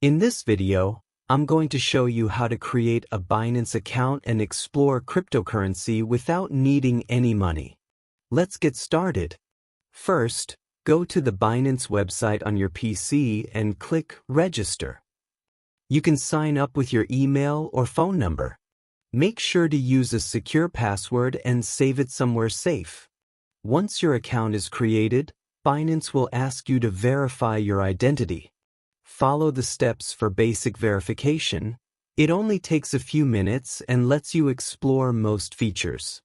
In this video, I'm going to show you how to create a Binance account and explore cryptocurrency without needing any money. Let's get started. First, go to the Binance website on your PC and click Register. You can sign up with your email or phone number. Make sure to use a secure password and save it somewhere safe. Once your account is created, Binance will ask you to verify your identity. Follow the steps for basic verification. It only takes a few minutes and lets you explore most features.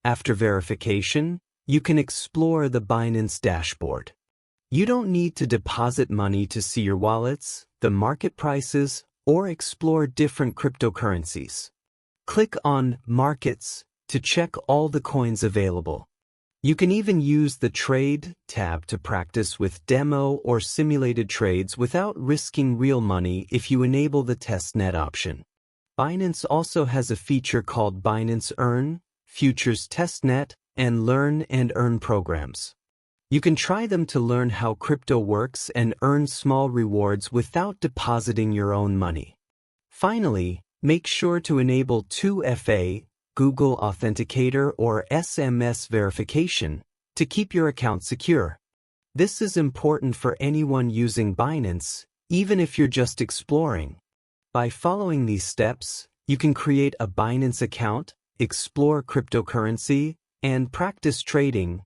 After verification, you can explore the Binance dashboard. You don't need to deposit money to see your wallets, the market prices, or explore different cryptocurrencies. Click on Markets to check all the coins available. You can even use the Trade tab to practice with demo or simulated trades without risking real money if you enable the testnet option. Binance also has a feature called Binance Earn, Futures Testnet, and Learn and Earn programs. You can try them to learn how crypto works and earn small rewards without depositing your own money. Finally, make sure to enable 2FA, Google Authenticator, or SMS verification to keep your account secure. This is important for anyone using Binance, even if you're just exploring. By following these steps, you can create a Binance account, explore cryptocurrency, and practice trading